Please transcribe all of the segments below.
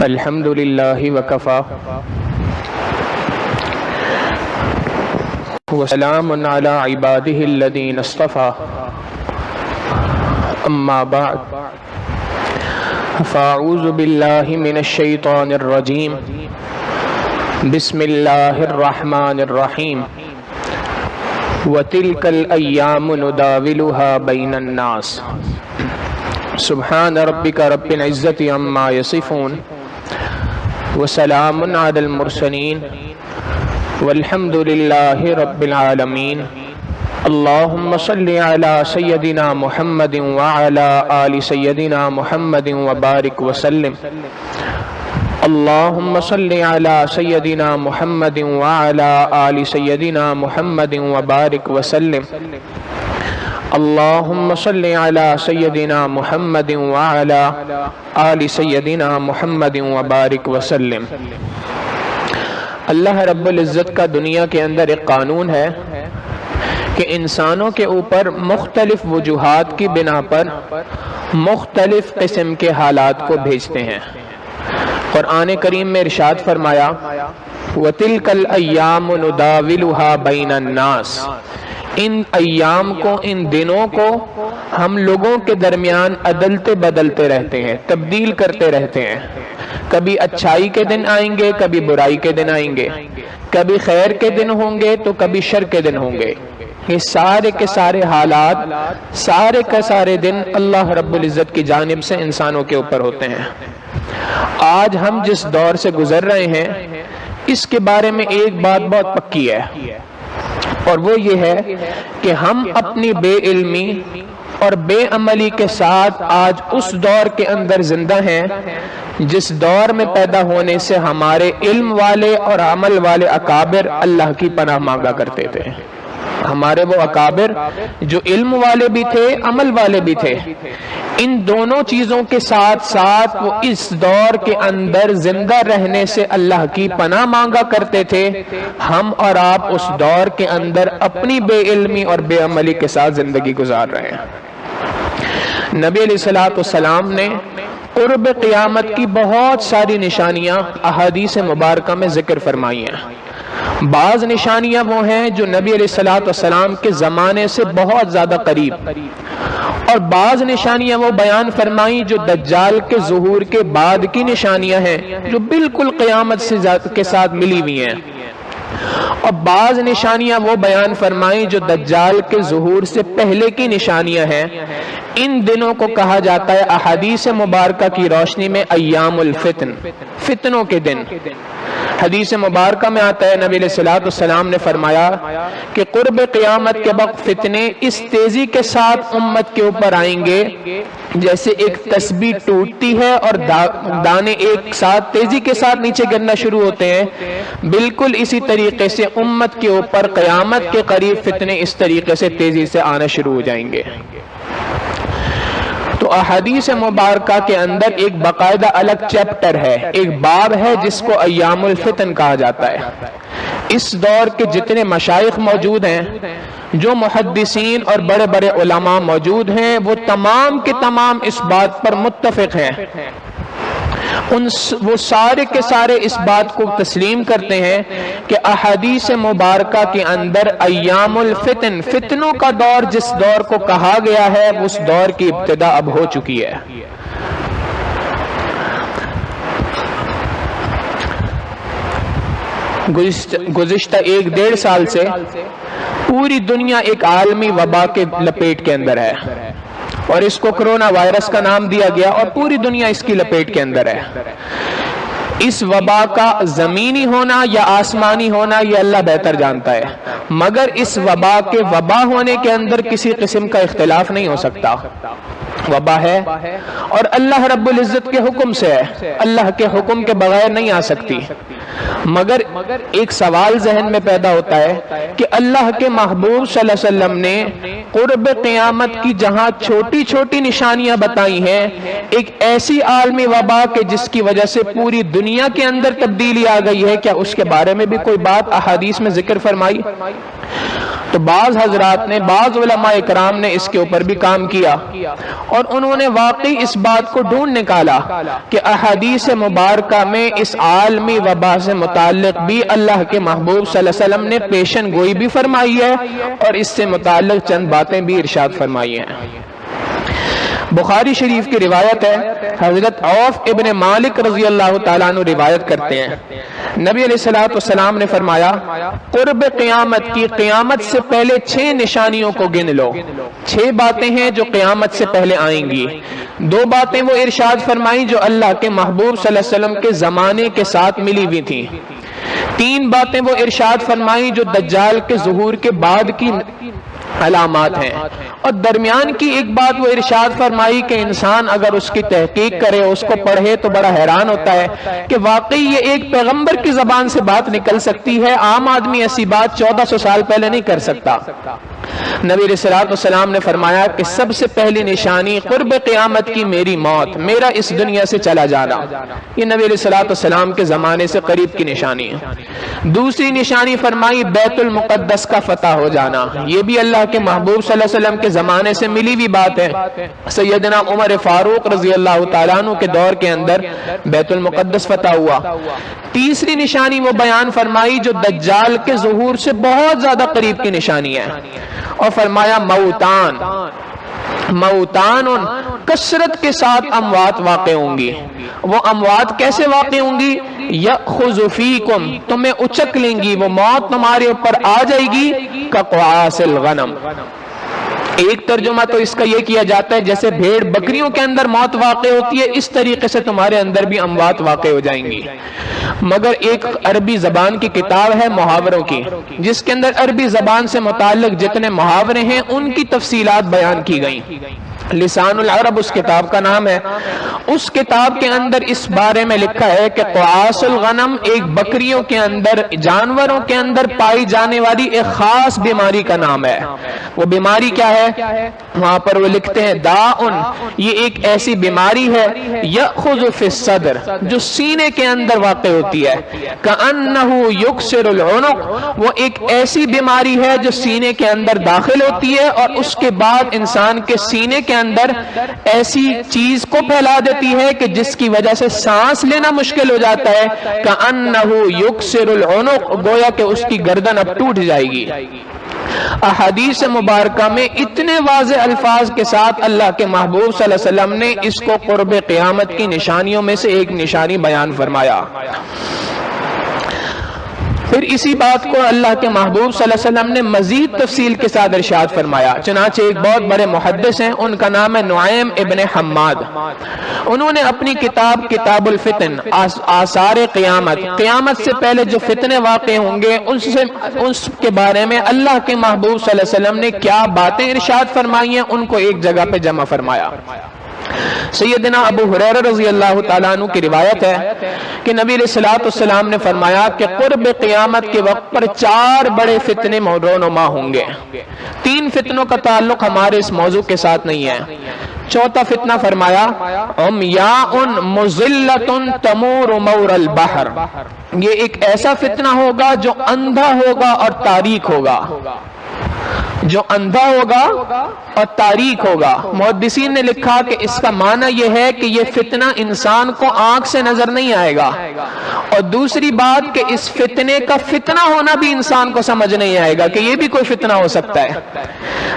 الحمد للہ وکفا وسلام علی عبادہ الذین اصطفیٰ اما بعد فاعوذ باللہ من الشیطان الرجیم بسم اللہ الرحمن الرحیم وتلک الایام نداولها بین الناس سبحان ربک رب العزت عما یصفون وسلام علی المرسلین والحمد للہ رب العالمین اللہم صلی علی سیدنا محمد وعلی آل سیدنا محمد وبارک وسلم اللہم صلی علی سیدنا محمد وعلی آل سیدنا محمد وبارک وسلم اللہم صلی علی سیدنا محمد وعلی آل سیدنا محمد وبارک وسلم۔ اللہ رب العزت کا دنیا کے اندر ایک قانون ہے کہ انسانوں کے اوپر مختلف وجوہات کی بنا پر مختلف قسم کے حالات کو بھیجتے ہیں۔ قرآن کریم میں ارشاد فرمایا وَتِلْكَ الْأَيَّامُ نُدَاوِلُهَا بَيْنَ النَّاسِ، ان ایام کو، ان دنوں کو ہم لوگوں کے درمیان عدلتے بدلتے رہتے ہیں، تبدیل کرتے رہتے ہیں۔ کبھی اچھائی کے دن آئیں گے، کبھی برائی کے دن آئیں گے، کبھی خیر کے دن ہوں گے تو کبھی شر کے دن ہوں گے۔ یہ سارے کے سارے حالات، سارے کے سارے دن اللہ رب العزت کی جانب سے انسانوں کے اوپر ہوتے ہیں۔ آج ہم جس دور سے گزر رہے ہیں اس کے بارے میں ایک بات بہت پکی ہے، اور وہ یہ ہے کہ ہم اپنی بے علمی اور بے عملی کے ساتھ آج اس دور کے اندر زندہ ہیں جس دور میں پیدا ہونے سے ہمارے علم والے اور عمل والے اکابر اللہ کی پناہ مانگا کرتے تھے۔ ہمارے وہ اکابر جو علم والے بھی تھے، عمل والے بھی تھے، ان دونوں چیزوں کے ساتھ ساتھ وہ اس دور کے اندر زندہ رہنے سے اللہ کی پناہ مانگا کرتے تھے۔ ہم اور آپ اس دور کے اندر اپنی بے علمی اور بے عملی کے ساتھ زندگی گزار رہے ہیں۔ نبی علیہ السلام نے قرب قیامت کی بہت ساری نشانیاں احادیث مبارکہ میں ذکر فرمائی ہیں۔ بعض نشانیاں وہ ہیں جو نبی علیہ السلام کے زمانے سے بہت زیادہ قریب، اور بعض نشانیاں وہ بیان فرمائی جو دجال کے ظہور کے بعد کی نشانیاں ہیں جو بالکل قیامت سے کے ساتھ ملی ہوئی ہیں، اور بعض نشانیاں وہ بیان فرمائی جو دجال کے ظہور سے پہلے کی نشانیاں ہیں۔ ان دنوں کو کہا جاتا ہے احادیث مبارکہ کی روشنی میں ایام الفتن، فتنوں کے دن۔ حدیث مبارکہ میں آتا ہے نبی علیہ السلام نے فرمایا کہ قرب قیامت کے وقت فتنے اس تیزی کے ساتھ امت کے اوپر آئیں گے جیسے ایک تسبیح ٹوٹتی ہے اور دانے ایک ساتھ تیزی کے ساتھ نیچے گرنا شروع ہوتے ہیں، بالکل اسی طریقے سے امت کے اوپر قیامت کے قریب فتنے اس طریقے سے تیزی سے آنا شروع ہو جائیں گے۔ تو احادیث مبارکہ کے اندر ایک باقاعدہ الگ چیپٹر ہے، ایک باب ہے جس کو ایام الفتن کہا جاتا ہے۔ اس دور کے جتنے مشائخ موجود ہیں، جو محدثین اور بڑے بڑے علماء موجود ہیں، وہ تمام کے تمام اس بات پر متفق ہیں، وہ سارے کے سارے اس بات کو تسلیم کرتے ہیں کہ احادیث مبارکہ کے اندر ایام الفتن، فتنوں کا دور جس دور کو کہا گیا ہے اس دور کی ابتدا اب ہو چکی ہے۔ گزشتہ 1-1.5 سال سے پوری دنیا ایک عالمی وبا کے لپیٹ کے اندر ہے، اور اس کو کرونا وائرس کا نام دیا گیا، اور پوری دنیا اس کی لپیٹ کے اندر ہے۔ اس وبا کا زمینی ہونا یا آسمانی ہونا یہ اللہ بہتر جانتا ہے، مگر اس وبا کے وبا ہونے کے اندر کسی قسم کا اختلاف نہیں ہو سکتا۔ وبا ہے اور اللہ رب العزت کے حکم سے ہے، اللہ کے حکم کے بغیر نہیں آ سکتی، مگر ایک سوال ذہن میں پیدا ہوتا ہے کہ اللہ کے محبوب صلی اللہ علیہ وسلم نے قرب قیامت کی جہاں چھوٹی چھوٹی نشانیاں بتائی ہیں، ایک ایسی عالمی وبا کہ جس کی وجہ سے پوری دنیا کے اندر تبدیلی آ گئی ہے، کیا اس کے بارے میں بھی کوئی بات احادیث میں ذکر فرمائی؟ تو بعض حضرات نے، بعض علماء کرام نے اس کے اوپر بھی کام کیا اور انہوں نے واقعی اس بات کو ڈھونڈ نکالا کہ احادیث مبارکہ میں اس عالمی وبا سے متعلق بھی اللہ کے محبوب صلی اللہ علیہ وسلم نے پیشن گوئی بھی فرمائی ہے اور اس سے متعلق چند باتیں بھی ارشاد فرمائی ہیں۔ بخاری شریف کی روایت ہے، حضرت عوف ابن مالک رضی اللہ تعالیٰ عنہ روایت کرتے ہیں، نبی علیہ السلام نے فرمایا قرب قیامت کی، قیامت سے پہلے 6 نشانیوں کو گن لو۔ 6 باتیں ہیں جو قیامت سے پہلے آئیں گی۔ 2 باتیں وہ ارشاد فرمائیں جو اللہ کے محبوب صلی اللہ علیہ وسلم کے زمانے کے ساتھ ملی ہوئی تھیں۔ 3 باتیں وہ ارشاد فرمائیں جو دجال کے ظہور کے بعد کی علامات ہیں، اور درمیان کی ایک بات وہ ارشاد فرمائی کہ انسان اگر اس کی تحقیق کرے، اس کو پڑھے تو بڑا حیران ہوتا ہے کہ واقعی یہ ایک پیغمبر کی زبان سے بات نکل سکتی ہے، عام آدمی ایسی بات 1400 سال پہلے نہیں کر سکتا۔ نبی علیہ السلام نے فرمایا کہ سب سے پہلی نشانی قرب قیامت کی میری موت، میرا اس دنیا سے چلا جانا، یہ نبی علیہ السلام کے زمانے سے قریب کی نشانی ہے۔ دوسری نشانی فرمائی بیت المقدس کا فتح ہو جانا، یہ بھی اللہ کے محبوب صلی اللہ علیہ وسلم کے زمانے سے ملی ہوئی بات ہے۔ سیدنا عمر فاروق رضی اللہ تعالیٰ عنہ کے دور کے اندر بیت المقدس فتح ہوا۔ تیسری نشانی وہ بیان فرمائی جو دجال کے ظہور سے بہت زیادہ قریب کی نشانی ہے، اور فرمایا موتان کثرت کے ساتھ اموات واقع ہوں گی۔ وہ اموات کیسے واقع ہوں گی؟ یأخذ فیکم، تمہیں اچک لیں گی، وہ موت تمہارے اوپر آ جائے گی کقعاص الغنم۔ ایک ترجمہ تو اس کا یہ کیا جاتا ہے جیسے بھیڑ بکریوں کے اندر موت واقع ہوتی ہے، اس طریقے سے تمہارے اندر بھی اموات واقع ہو جائیں گی۔ مگر ایک عربی زبان کی کتاب ہے محاوروں کی، جس کے اندر عربی زبان سے متعلق جتنے محاورے ہیں ان کی تفصیلات بیان کی گئیں۔ لسان العرب اس کتاب کا نام ہے۔ اس کتاب کے اندر اس بارے میں لکھا ہے کہ قعاص الغنم ایک بکریوں کے اندر، جانوروں کے اندر پائی جانے والی ایک خاص بیماری کا نام ہے۔ وہ بیماری کیا ہے؟ وہاں پر وہ لکھتے ہیں داءن، یہ ایک ایسی بیماری ہے یأخذ فی الصدر، جو سینے کے اندر واقع ہوتی ہے، کأنہ یکسر العنق، وہ ایک ایسی بیماری ہے جو سینے کے اندر داخل ہوتی ہے اور اس کے بعد انسان کے سینے کے اندر ایسی چیز کو پھیلا دیتی ہے کہ جس کی وجہ سے سانس لینا مشکل ہو جاتا ہے، کأنہ یکسر العنق، گویا کہ اس کی گردن اب ٹوٹ جائے گی۔ احادیث مبارکہ میں اتنے واضح الفاظ کے ساتھ اللہ کے محبوب صلی اللہ علیہ وسلم نے اس کو قرب قیامت کی نشانیوں میں سے ایک نشانی بیان فرمایا۔ پھر اسی بات کو اللہ کے محبوب صلی اللہ علیہ وسلم نے مزید تفصیل کے ساتھ ارشاد فرمایا۔ چنانچہ ایک بہت بڑے محدث ہیں، ان کا نام ہے نعیم ابن حماد، انہوں نے اپنی کتاب کتاب الفتن، آثار قیامت، قیامت سے پہلے جو فتنے واقع ہوں گے اس کے بارے میں اللہ کے محبوب صلی اللہ علیہ وسلم نے کیا باتیں ارشاد فرمائی ہیں ان کو ایک جگہ پہ جمع فرمایا۔ سیدنا ابو ہریرہ رضی اللہ تعالیٰ عنہ کی روایت ہے کہ نبی علیہ السلام نے فرمایا کہ قرب قیامت کے وقت پر 4 بڑے فتنے رونما ہوں گے۔ 3 فتنوں کا تعلق ہمارے اس موضوع کے ساتھ نہیں ہے۔ چوتھا فتنہ فرمایا عمیاء مضلۃ تمور مور البحر، یہ ایک ایسا فتنہ ہوگا جو اندھا ہوگا اور تاریک ہوگا، جو اندھا ہوگا اور تاریک ہوگا۔ محدثین نے لکھا کہ اس کا معنی یہ ہے کہ یہ فتنہ انسان کو آنکھ سے نظر نہیں آئے گا، اور دوسری بات کہ اس فتنے کا فتنہ ہونا بھی انسان کو سمجھ نہیں آئے گا کہ یہ بھی کوئی فتنہ ہو سکتا ہے۔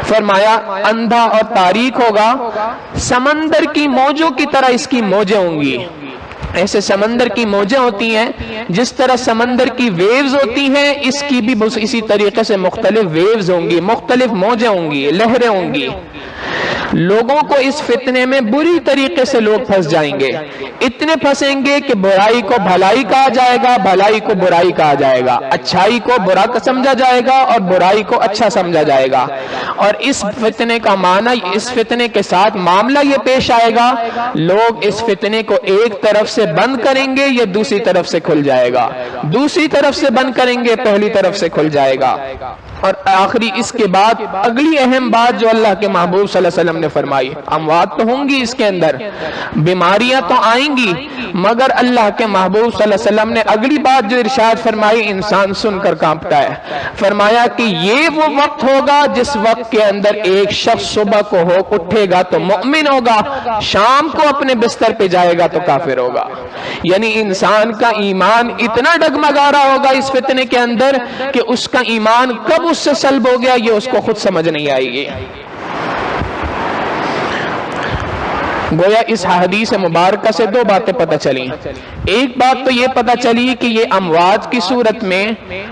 فرمایا اندھا اور تاریک ہوگا، سمندر کی موجوں کی طرح اس کی موجیں ہوں گی۔ ایسے سمندر کی موجیں ہوتی ہیں، جس طرح سمندر کی ویوز ہوتی ہیں، اس کی بھی اسی طریقے سے مختلف ویوز ہوں گی، مختلف موجیں ہوں گی، لہریں ہوں گی۔ لوگوں کو اس فتنے میں بری طریقے سے لوگ پھنس جائیں گے، اتنے پھنسیں گے کہ برائی کو بھلائی کہا جائے گا، بھلائی کو برائی کہا جائے گا، اچھائی کو برا سمجھا جائے گا اور برائی کو اچھا سمجھا جائے گا۔ اور اس فتنے کا معنی، اس فتنے کے ساتھ معاملہ یہ پیش آئے گا، لوگ اس فتنے کو ایک طرف سے بند کریں گے، یہ دوسری طرف سے کھل جائے گا، دوسری طرف سے بند کریں گے، پہلی طرف سے کھل جائے گا۔ اور آخری اس کے بعد اگلی اہم بات جو اللہ کے محبوب صلی اللہ علیہ وسلم نے فرمائی، اموات تو ہوں گی اس کے اندر، بیماریاں تو آئیں گی، مگر اللہ کے محبوب صلی اللہ علیہ وسلم نے اگلی بات جو ارشاد فرمائی انسان سن کر کانپتا ہے، فرمایا کہ یہ وہ وقت ہوگا جس وقت کے اندر ایک شخص صبح کو اٹھے گا تو مؤمن ہوگا، شام کو اپنے بستر پہ جائے گا تو کافر ہوگا۔ یعنی انسان کا ایمان اتنا ڈگمگا رہا ہوگا اس فتنے کے اندر کہ اس کا ایمان کب اس سے سلب ہو گیا یہ اس کو خود سمجھ نہیں آئے گی۔ گویا اس حدیث مبارکہ سے دو باتیں پتہ چلی۔ ایک بات تو یہ پتہ چلی کہ یہ اموات کی صورت میں،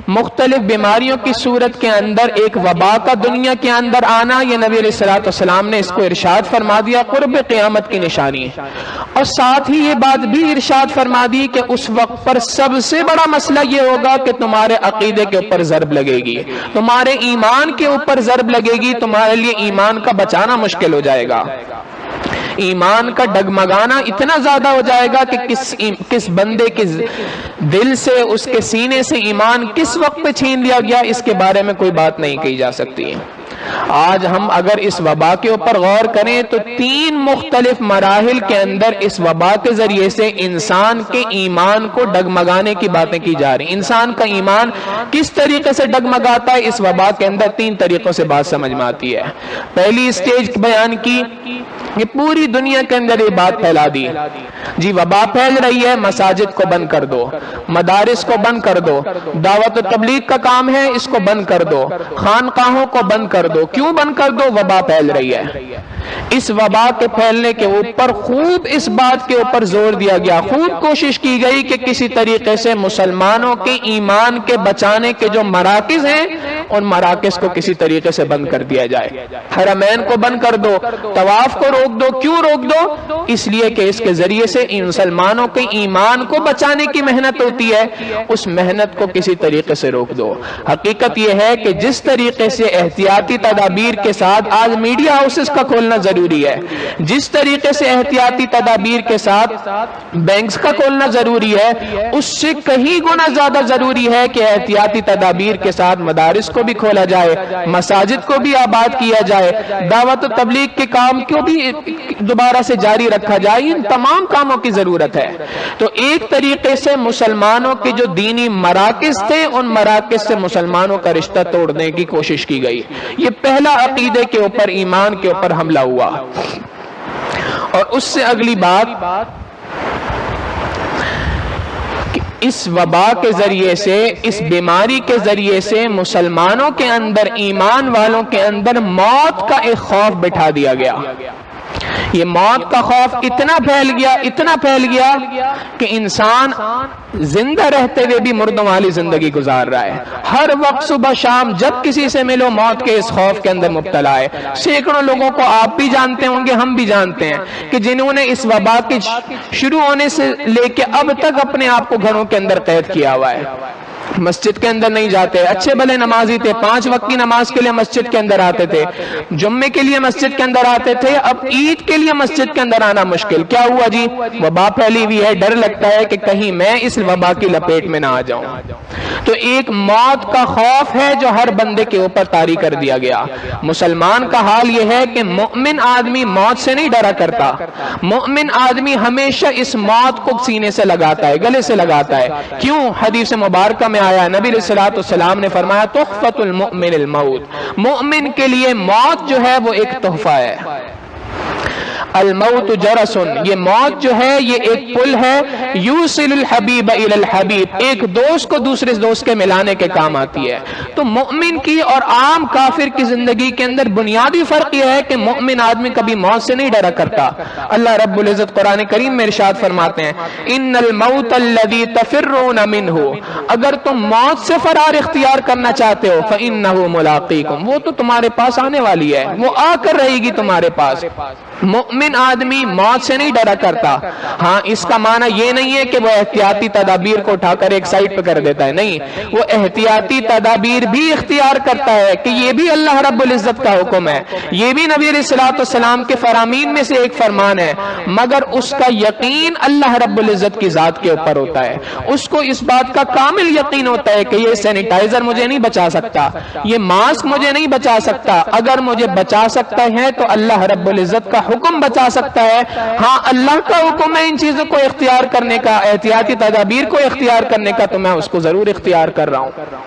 مختلف بیماریوں کی صورت کے اندر ایک وبا کا دنیا کے اندر آنا، یہ نبی علیہ الصلوۃ والسلام نے اس کو ارشاد فرما دیا قرب قیامت کی نشانی ہے۔ اور ساتھ ہی یہ بات بھی ارشاد فرما دی کہ اس وقت پر سب سے بڑا مسئلہ یہ ہوگا کہ تمہارے عقیدے کے اوپر ضرب لگے گی، تمہارے ایمان کے اوپر ضرب لگے گی، تمہارے لیے ایمان کا بچانا مشکل ہو جائے گا، ایمان کا ڈگمگانا اتنا زیادہ ہو جائے گا کہ کس بندے کے دل سے، اس کے سینے سے ایمان کس وقت پہ چھین لیا گیا اس کے بارے میں کوئی بات نہیں کہی جا سکتی۔ آج ہم اگر اس وبا کے اوپر غور کریں تو 3 مختلف مراحل کے اندر اس وبا کے ذریعے سے انسان کے ایمان کو ڈگمگانے کی باتیں کی جا رہی ہیں۔ انسان کا ایمان کس طریقے سے ڈگمگاتا ہے اس وبا کے اندر 3 طریقوں سے بات سمجھ میں آتی ہے۔ پہلی سٹیج بیان کی کہ پوری دنیا کے اندر یہ بات پھیلا دی، جی وبا پھیل رہی ہے، مساجد کو بند کر دو، مدارس کو بند کر دو، دعوت و تبلیغ کا کام ہے اس کو بند کر دو، خانقاہوں کو بند کر دو۔ کیوں بند کر دو؟ وبا پھیل رہی ہے۔ اس وبا کے پھیلنے کے اوپر خوب اس بات کے اوپر زور دیا گیا، خوب کوشش کی گئی کہ کسی طریقے سے مسلمانوں کے ایمان کے بچانے کے جو مراکز ہیں ان مراکز کو کسی طریقے سے بند کر دیا جائے، حرمین کو بند کر دو، طواف کو روک دو۔ کیوں روک دو؟ اس لیے کہ اس کے ذریعے سے مسلمانوں کے ایمان کو بچانے کی محنت ہوتی ہے، اس محنت کو کسی طریقے سے روک دو۔ حقیقت یہ ہے کہ جس طریقے سے احتیاطی تدابیر کے ساتھ آج میڈیا ہاؤسز کا کھولنا ضروری ہے، جس طریقے سے احتیاطی تدابیر کے ساتھ بینکس کا کھولنا ضروری ہے، اس سے کہیں گنا زیادہ ضروری ہے کہ احتیاطی تدابیر کے ساتھ مدارس کو بھی کھولا جائے، مساجد کو بھی آباد کیا جائے، دعوت و تبلیغ کے کام کو بھی دوبارہ سے جاری رکھا جائے۔ ان تمام کاموں کی ضرورت ہے۔ تو ایک طریقے سے مسلمانوں کے جو دینی مراکز تھے ان مراکز سے مسلمانوں کا رشتہ توڑنے کی کوشش کی گئی۔ یہ پہلا عقیدے کے اوپر، ایمان کے اوپر حملہ ہوا۔ اور اس سے اگلی بات کہ اس وبا کے ذریعے سے، اس بیماری کے ذریعے سے مسلمانوں کے اندر، ایمان والوں کے اندر موت کا ایک خوف بٹھا دیا گیا۔ یہ موت کا خوف اتنا پھیل گیا کہ انسان زندہ رہتے ہوئے بھی مردوں والی زندگی گزار رہا ہے۔ ہر وقت صبح شام جب کسی سے ملو موت کے اس خوف کے اندر مبتلا ہے۔ سینکڑوں لوگوں کو آپ بھی جانتے ہوں گے، ہم بھی جانتے ہیں کہ جنہوں نے اس وبا کے شروع ہونے سے لے کے اب تک اپنے آپ کو گھروں کے اندر قید کیا ہوا ہے، مسجد کے اندر نہیں جاتے، اچھے بھلے نمازی تھے، 5 وقت کی نماز کے لیے مسجد کے اندر آتے تھے، جمعے کے لیے مسجد کے اندر آتے تھے، اب عید کے لیے مسجد کے اندر آنا مشکل۔ کیا ہوا جی؟ وبا پھیلی ہوئی ہے، ڈر لگتا ہے کہ کہیں میں اس وبا کی لپیٹ میں نہ آ جاؤں۔ تو ایک موت کا خوف ہے جو ہر بندے کے اوپر طاری کر دیا گیا۔ مسلمان کا حال یہ ہے کہ مومن آدمی موت سے نہیں ڈرا کرتا، مومن آدمی ہمیشہ اس موت کو سینے سے لگاتا ہے، گلے سے لگاتا ہے۔ کیوں؟ حدیث مبارکہ میں آیا، نبی علیہ الصلوۃ والسلام نے فرمایا تحفۃ المؤمن الموت، مومن کے لیے موت جو ہے وہ ایک تحفہ ہے۔ الموت جرس، یہ موت جو ہے یہ ایک پل ہے، یوصل الحبیب الی الحبیب، ایک دوست کو دوسرے دوست کے ملانے کے کام آتی ہے۔ تو مومن کی اور عام کافر کی زندگی کے اندر بنیادی فرق یہ ہے کہ مومن آدمی کبھی موت سے نہیں ڈرا کرتا۔ اللہ رب العزت قرآن کریم میں ارشاد فرماتے ہیں ان الموت الذی تفرون منہ، اگر تم موت سے فرار اختیار کرنا چاہتے ہو فإنہ ملاقیکم، وہ تو تمہارے پاس آنے والی ہے، وہ آ کر رہے گی تمہارے پاس۔ مومن آدمی موت سے نہیں ڈرا کرتا. ہاں اس کا معنی یہ نہیں ہے کہ وہ احتیاطی تدابیر کو اٹھا کر ایک سائڈ پہ کر دیتا ہے, نہیں, وہ احتیاطی تدابیر بھی اختیار کرتا ہے کہ یہ بھی اللہ رب العزت کا حکم ہے, یہ بھی نبی علیہ الصلوۃ والسلام کے فرامین میں سے ایک فرمان ہے, مگر اس کا یقین اللہ رب العزت کی ذات کے اوپر ہوتا ہے. اس کو اس بات کا کامل یقین ہوتا ہے کہ یہ سینیٹائزر مجھے نہیں بچا سکتا, یہ ماسک مجھے نہیں بچا سکتا, اگر مجھے بچا سکتا ہے تو اللہ رب العزت کا حکم بچا سکتا ہے. ہاں اللہ کا حکم ہے ان چیزوں کو اختیار کرنے کا, احتیاطی تدابیر کو اختیار کرنے کا, تو میں اس کو ضرور اختیار کر رہا ہوں.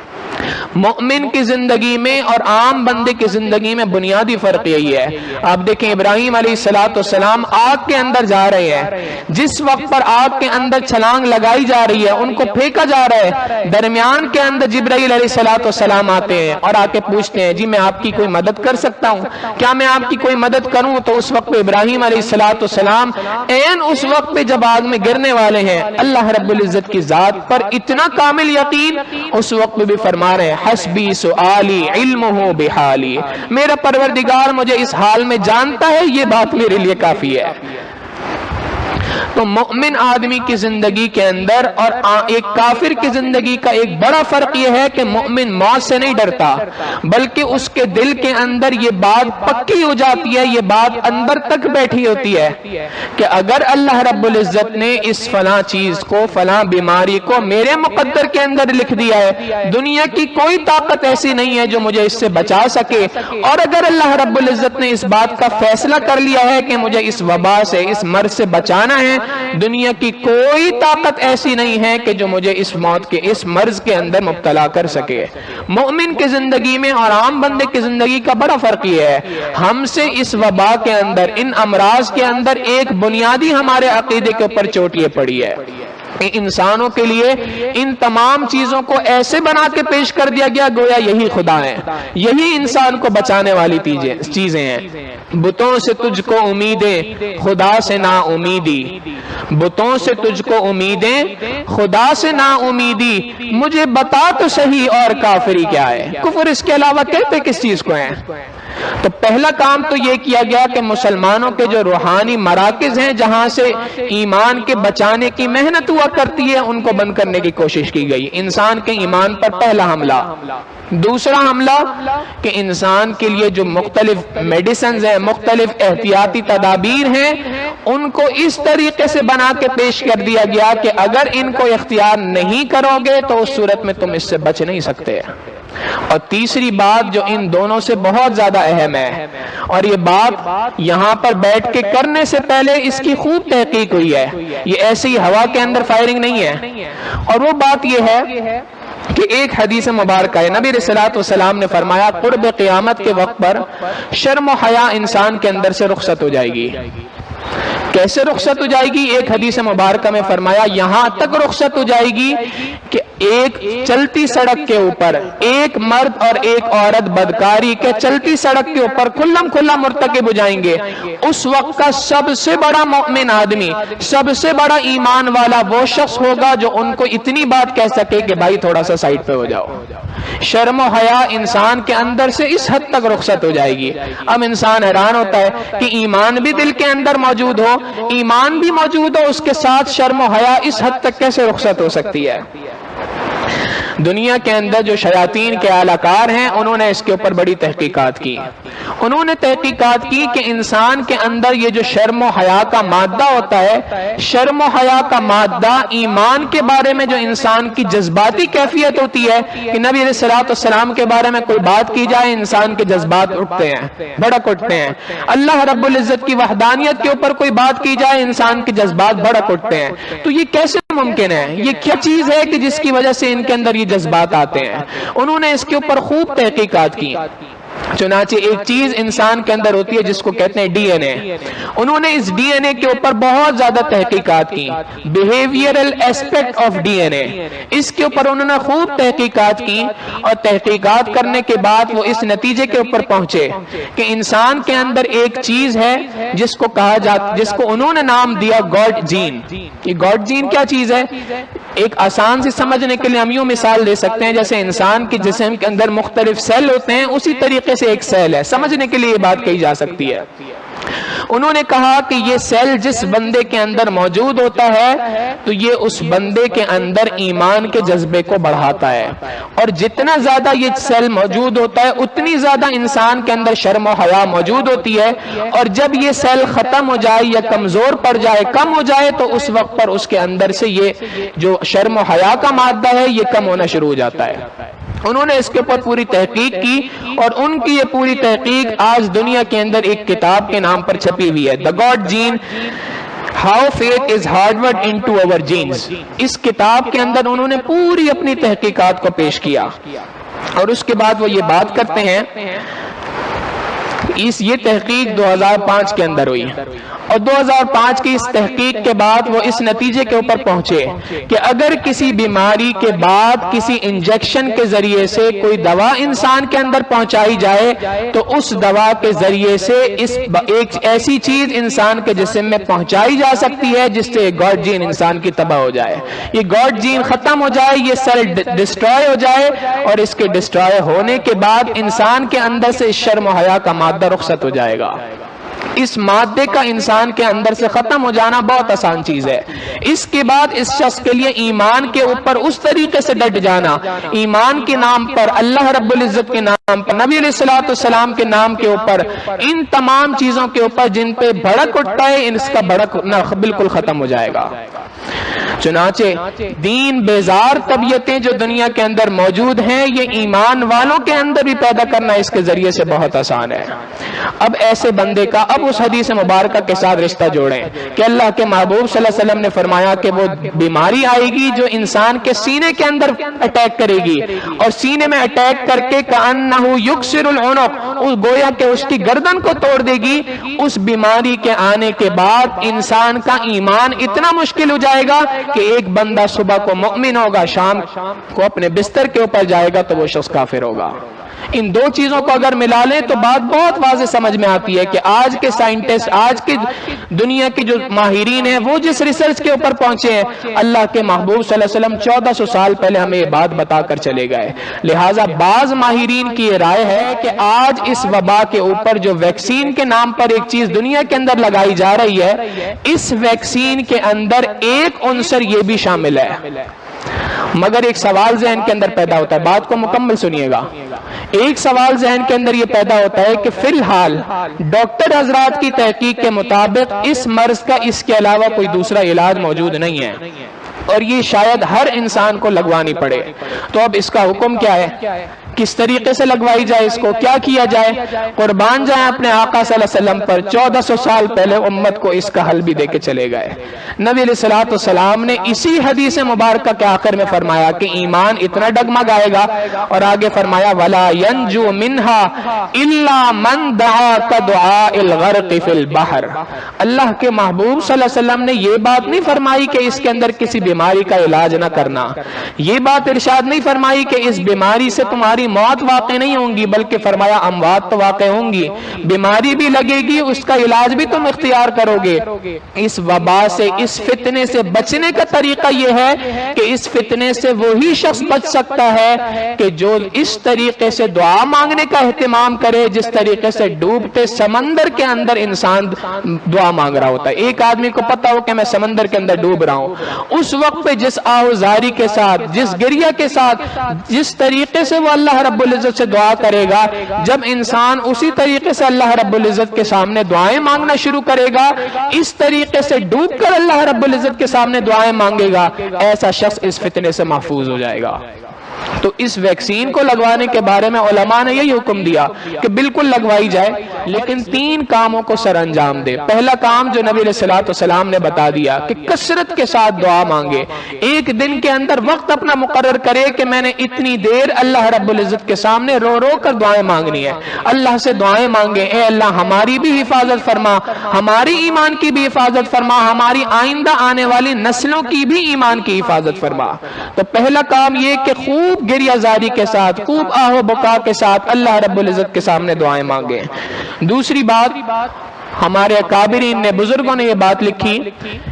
مومن کی زندگی میں اور عام بندے کی زندگی میں بنیادی فرق یہی ہے. آپ دیکھیں ابراہیم علیہ السلام آگ کے اندر جا رہے ہیں, جس وقت پر آگ کے اندر چھلانگ لگائی جا رہی ہے, ان کو پھینکا جا رہا ہے, درمیان کے اندر جبرائیل علیہ السلام آتے ہیں اور آ کے پوچھتے ہیں جی میں آپ کی کوئی مدد کر سکتا ہوں, کیا میں آپ کی کوئی مدد کروں؟ تو اس وقت ابراہیم علیہ السلام این اس وقت پہ جب آگ میں گرنے والے ہیں, اللہ رب العزت کی ذات پر اتنا کامل یقین, اس وقت بھی فرما رہے ہیں حسبی سؤالی علمہ بحالی, میرا پروردگار مجھے اس حال میں جانتا ہے, یہ بات میرے لیے کافی ہے. تو مومن آدمی کی زندگی کے اندر اور ایک کافر کی زندگی کا ایک بڑا فرق یہ ہے کہ مومن موت سے نہیں ڈرتا, بلکہ اس کے دل کے اندر یہ بات پکی ہو جاتی ہے, یہ بات اندر تک بیٹھی ہوتی ہے کہ اگر اللہ رب العزت نے اس فلاں چیز کو, فلاں بیماری کو میرے مقدر کے اندر لکھ دیا ہے, دنیا کی کوئی طاقت ایسی نہیں ہے جو مجھے اس سے بچا سکے, اور اگر اللہ رب العزت نے اس بات کا فیصلہ کر لیا ہے کہ مجھے اس وبا سے, اس مرض سے بچانا ہے, دنیا کی کوئی طاقت ایسی نہیں ہے کہ جو مجھے اس موت کے, اس مرض کے اندر مبتلا کر سکے. مومن کی زندگی میں اور عام بندے کی زندگی کا بڑا فرق یہ ہے, ہم سے اس وبا کے اندر, ان امراض کے اندر ایک بنیادی ہمارے عقیدے کے اوپر چوٹ یہ پڑی ہے. انسانوں کے لیے ان تمام چیزوں کو ایسے بنا کے پیش کر دیا گیا گویا یہی خدا ہے, یہی انسان کو بچانے والی چیزیں ہیں. بتوں سے تجھ کو امیدیں خدا سے نا امیدی, بتوں سے تجھ کو امیدیں خدا سے نا امیدی, مجھے بتا تو صحیح اور کافری کیا ہے. کفر اس کے علاوہ کہتے کس چیز کو ہیں؟ تو پہلا کام تو یہ کیا گیا کہ مسلمانوں کے جو روحانی مراکز ہیں جہاں سے ایمان کے بچانے کی محنت ہوا کرتی ہے, ان کو بند کرنے کی کوشش کی گئی. انسان کے ایمان پر پہلا حملہ. دوسرا حملہ کہ انسان کے لیے جو مختلف میڈیسنز ہیں, مختلف احتیاطی تدابیر ہیں, ان کو اس طریقے سے بنا کے پیش کر دیا گیا کہ اگر ان کو اختیار نہیں کرو گے تو اس صورت میں تم اس سے بچ نہیں سکتے. اور تیسری بات جو ان دونوں سے بہت زیادہ اہم ہے, اور یہ بات یہاں پر بیٹھ کے کرنے سے پہلے اس کی خوب تحقیق ہوئی ہے, یہ ایسی ہی ہوا کے اندر فائرنگ نہیں ہے, اور وہ بات یہ ہے کہ ایک حدیث مبارکہ ہے, نبی صلی اللہ علیہ وسلم نے فرمایا قرب قیامت کے وقت پر شرم و حیا انسان کے اندر سے رخصت ہو جائے گی. کیسے رخصت ہو جائے گی؟ ایک حدیث مبارکہ میں فرمایا یہاں تک رخصت ہو جائے گی کہ ایک چلتی سڑک کے اوپر ایک مرد اور ایک عورت بدکاری کے چلتی سڑک کے اوپر کھلم کھلا مرتکب ہو جائیں گے. اس وقت کا سب سے بڑا مومن آدمی, سب سے بڑا ایمان والا وہ شخص ہوگا جو ان کو اتنی بات کہہ سکے کہ بھائی تھوڑا سا سائڈ پہ ہو جاؤ. شرم و حیا انسان کے اندر سے اس حد تک رخصت ہو جائے گی. اب انسان حیران ہوتا ہے کہ ایمان بھی دل کے اندر موجود ہو, ایمان بھی موجود ہو, اس کے ساتھ شرم و حیا اس حد تک کیسے رخصت ہو سکتی ہے؟ دنیا کے اندر جو شیاطین کے اعلی کار ہیں انہوں نے اس کے اوپر بڑی تحقیقات کی. انہوں نے تحقیقات کی کہ انسان کے اندر یہ جو شرم و حیا کا مادہ ہوتا ہے, شرم و حیا کا مادہ ایمان کے بارے میں جو انسان کی جذباتی کیفیت ہوتی ہے کہ نبی علیہ الصلوۃ والسلام کے بارے میں کوئی بات کی جائے انسان کے جذبات اٹھتے ہیں, بھڑک اٹھتے ہیں. اللہ رب العزت کی وحدانیت کے اوپر کوئی بات کی جائے انسان کے جذبات بھڑک اٹھتے ہیں. تو یہ کیسے ممکن ہے؟ یہ کیا چیز ہے کہ جس کی وجہ سے ان کے اندر یہ جذبات آتے ہیں؟ انہوں نے اس کے اوپر خوب تحقیقات کی. چنانچہ ایک چیز انسان کے اندر ہوتی ہے جس کو کہتے ہیں ڈی این اے. انہوں نے اس ڈی این اے کے اوپر بہت زیادہ تحقیقات کی, behavioural aspect of D N A, اس کے اوپر انہوں نے خوب تحقیقات کی. اور تحقیقات کرنے کے بعد وہ اس نتیجے کے اوپر پہنچے کہ انسان کے اندر ایک چیز ہے جس کو کہا جاتا, جس کو انہوں نے نام دیا گاڈ جین. یہ گاڈ جین کیا چیز ہے؟ ایک آسان سے سمجھنے کے لیے ہم یوں مثال دے سکتے ہیں جیسے انسان کے جسم کے اندر مختلف سیل ہوتے ہیں, اسی طریقے سے ایک سیل ہے. سمجھنے کے لیے یہ بات کہی جا سکتی ہے. انہوں نے کہا کہ یہ سیل جس بندے کے اندر موجود ہوتا ہے تو یہ اس بندے کے اندر ایمان کے جذبے کو بڑھاتا ہے، اور جتنا زیادہ یہ سیل موجود ہوتا ہے اتنی زیادہ انسان کے اندر شرم و حیا موجود ہوتی ہے، اور جب یہ سیل ختم ہو جائے یا کمزور پڑ جائے، کم ہو جائے، تو اس وقت پر اس کے اندر سے یہ جو شرم و حیا کا مادہ ہے یہ کم ہونا شروع ہو جاتا ہے۔ انہوں نے اس کے اوپر پوری تحقیق کی، اور ان کی یہ پوری تحقیق آج دنیا کے اندر ایک کتاب کے نام پر چھپی ہوئی ہے، The God Gene How Faith is Hardwired into Our Genes۔ اس کتاب کے اندر انہوں نے پوری اپنی تحقیقات کو پیش کیا، اور اس کے بعد وہ یہ بات کرتے ہیں، یہ تحقیق 2005 کے اندر ہوئی، اور 2005 کی اس تحقیق کے بعد وہ اس نتیجے کے اوپر پہنچے کہ اگر کسی بیماری کے بعد کسی انجیکشن کے ذریعے سے کوئی دوا انسان کے اندر پہنچائی جائے تو اس دوا کے ذریعے سے ایک ایسی چیز انسان کے جسم میں پہنچائی جا سکتی ہے جس سے گاڈ جین انسان کی تباہ ہو جائے، یہ گاڈ جین ختم ہو جائے، یہ سیل ڈسٹرائے ہو جائے، اور اس کے ڈسٹرائے ہونے کے بعد انسان کے اندر سے شرم و حیا کا مادہ رخصت ہو جائے گا۔ اس مادے کا انسان کے اندر سے ختم ہو جانا بہت آسان چیز ہے۔ اس کے بعد اس شخص کے لیے ایمان کے اوپر اس طریقے سے ڈٹ جانا، ایمان کے نام پر، اللہ رب العزت کے نام پر، نبی علیہ الصلوۃ والسلام کے نام کے اوپر، ان تمام چیزوں کے اوپر جن پہ بھڑک اٹھتا ہے، اس کا بھڑکنا بالکل ختم ہو جائے گا۔ چنانچہ دین بیزار طبیعتیں جو دنیا کے اندر موجود ہیں، یہ ایمان والوں کے اندر بھی پیدا کرنا اس کے ذریعے سے بہت آسان ہے۔ اب ایسے بندے کا اب اس حدیث مبارکہ کے ساتھ رشتہ جوڑیں کہ اللہ کے محبوب صلی اللہ علیہ وسلم نے فرمایا کہ وہ بیماری آئے گی جو انسان کے سینے کے اندر اٹیک کرے گی، اور سینے میں اٹیک کر کے کأنہ یکسر العنق، گویا کہ اس کی گردن کو توڑ دے گی۔ اس بیماری کے آنے کے بعد انسان کا ایمان اتنا مشکل ہو جائے گا کہ ایک بندہ صبح کو مؤمن ہوگا، شام کو اپنے بستر کے اوپر جائے گا تو وہ شخص کافر ہوگا۔ ان دو چیزوں کو اگر ملا لیں تو بات بہت واضح سمجھ میں آتی ہے کہ آج کے سائنٹسٹ، آج کی دنیا کے جو ماہرین ہیں، وہ جس ریسرچ کے اوپر پہنچے ہیں، اللہ کے محبوب صلی اللہ علیہ وسلم 1400 سال پہلے ہمیں یہ بات بتا کر چلے گئے۔ لہٰذا بعض ماہرین کی یہ رائے ہے کہ آج اس وبا کے اوپر جو ویکسین کے نام پر ایک چیز دنیا کے اندر لگائی جا رہی ہے، اس ویکسین کے اندر ایک عنصر یہ بھی شامل ہے۔ مگر ایک سوال ذہن کے اندر پیدا ہوتا ہے، بات کو مکمل سنیے گا۔ ایک سوال ذہن کے اندر یہ پیدا ہوتا ہے کہ فی الحال ڈاکٹر حضرات کی تحقیق کے مطابق اس مرض کا اس کے علاوہ کوئی دوسرا علاج موجود نہیں ہے، اور یہ شاید ہر انسان کو لگوانی پڑے۔ تو اب اس کا حکم کیا ہے، کس طریقے سے لگوائی جائے، اس کو کیا کیا جائے؟ قربان جائیں اپنے آقا صلی اللہ علیہ وسلم پر، 1400 سال پہلے امت کو اس کا حل بھی دے کے چلے گئے۔ نبی علیہ الصلوۃ والسلام نے اسی حدیث مبارکہ کے آخر میں فرمایا کہ ایمان اتنا ڈگمگائے گا، اور آگے فرمایا وَلَا يَنْجُو مِنْهَا إِلَّا مَنْ دَعَا كَدُعَاءِ الْغَرْقِ فِي الْبَحْرِ۔ اللہ کے محبوب صلی اللہ علیہ وسلم نے یہ بات نہیں فرمائی کہ اس کے اندر کسی بیماری کا علاج نہ کرنا، یہ بات ارشاد نہیں فرمائی کہ اس بیماری سے تمہاری موت واقع نہیں ہوں گی، بلکہ فرمایا اموات تو واقع ہوں گی، بیماری بھی لگے گی، اس کا علاج بھی تم اختیار کرو گے۔ اس وبا سے، اس فتنے سے بچنے کا طریقہ یہ ہے کہ اس فتنے سے وہی شخص بچ سکتا ہے کہ جو اس طریقے سے دعا مانگنے کا اہتمام کرے جس طریقے سے ڈوبتے سمندر کے اندر انسان دعا مانگ رہا ہوتا ہے۔ ایک آدمی کو پتا ہو کہ میں سمندر کے اندر ڈوب رہا ہوں، اس وقت پہ جس آہوزاری کے ساتھ، جس گریہ کے ساتھ، جس طریقے سے وہ اللہ رب العزت سے دعا کرے گا، جب انسان اسی طریقے سے اللہ رب العزت کے سامنے دعائیں مانگنا شروع کرے گا، اس طریقے سے ڈوب کر اللہ رب العزت کے سامنے دعائیں مانگے گا، ایسا شخص اس فتنے سے محفوظ ہو جائے گا۔ تو اس ویکسین کو لگوانے کے بارے میں علماء نے یہی حکم دیا کہ بالکل لگوائی جائے، لیکن 3 کاموں کو سر انجام دے۔ پہلا کام جو نبی علیہ الصلوۃ والسلام نے بتا دیا کہ کثرت کے ساتھ دعا مانگے، ایک دن کے اندر وقت اپنا مقرر کرے کہ میں نے اتنی دیر اللہ رب العزت کے سامنے رو رو کر دعائیں مانگنی ہے، اللہ سے دعائیں مانگے، اے اللہ ہماری بھی حفاظت فرما، ہماری ایمان کی بھی حفاظت فرما، ہماری آئندہ آنے والی نسلوں کی بھی ایمان کی حفاظت فرما۔ تو پہلا کام یہ کہ خوب گریہ زاری کے ساتھ، خوب آہ و بکا کے ساتھ اللہ رب العزت کے سامنے دعائیں مانگے۔ دوسری بات، ہمارے اکابرین نے، بزرگوں نے یہ بات لکھی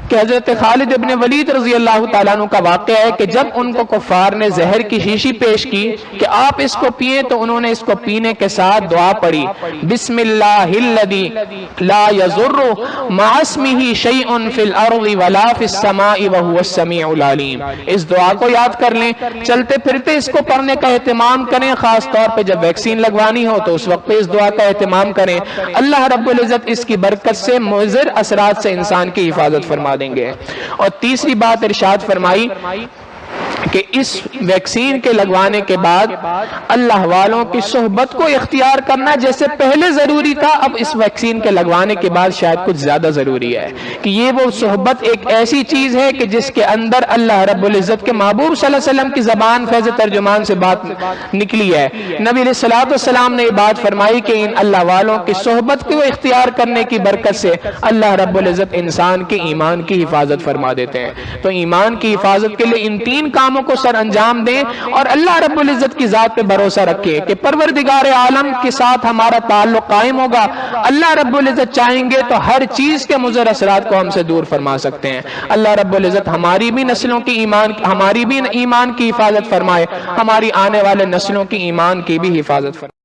کہ حضرت خالد ابن ولید رضی اللہ تعالیٰ عنہ کا واقعہ ہے کہ جب ان کو کفار نے زہر کی شیشی پیش کی کہ آپ اس کو پیئیں تو انہوں نے اس کو پینے کے ساتھ دعا پڑھی، بسم اللہ الذی لا یضر مع اسمہ شیء فی الارض ولا فی السماء وہو السمیع العلیم۔ اس دعا کو یاد کر لیں، چلتے پھرتے اس کو پڑھنے کا اہتمام کریں، خاص طور پہ جب ویکسین لگوانی ہو تو اس وقت پہ اس دعا کا اہتمام کریں۔ اللہ رب العزت اس کی برکت سے مضر اثرات سے انسان کی حفاظت فرما دیں گے۔ اور تیسری بات ارشاد فرمائی کہ اس ویکسین کے لگوانے کے بعد اللہ والوں کی صحبت کو اختیار کرنا جیسے پہلے ضروری تھا، اب اس ویکسین کے لگوانے کے بعد شاید کچھ زیادہ ضروری ہے کہ یہ وہ صحبت ایک ایسی چیز ہے کہ جس کے اندر اللہ رب العزت کے محبوب صلی اللہ علیہ وسلم کی زبان فیض ترجمان سے بات نکلی ہے۔ نبی علیہ الصلوۃ والسلام نے یہ بات فرمائی کہ ان اللہ والوں کی صحبت کو اختیار کرنے کی برکت سے اللہ رب العزت انسان کے ایمان کی حفاظت فرما دیتے ہیں۔ تو ایمان کی حفاظت کے لیے ان تین کاموں کو سر انجام دیں اور اللہ رب العزت کی ذات پہ بھروسہ رکھیں کہ پروردگار عالم کے ساتھ ہمارا تعلق قائم ہوگا۔ اللہ رب العزت چاہیں گے تو ہر چیز کے مضر اثرات کو ہم سے دور فرما سکتے ہیں۔ اللہ رب العزت ہماری بھی نسلوں کی ایمان کی حفاظت فرمائے، ہماری آنے والے نسلوں کی ایمان کی بھی حفاظت فرمائے۔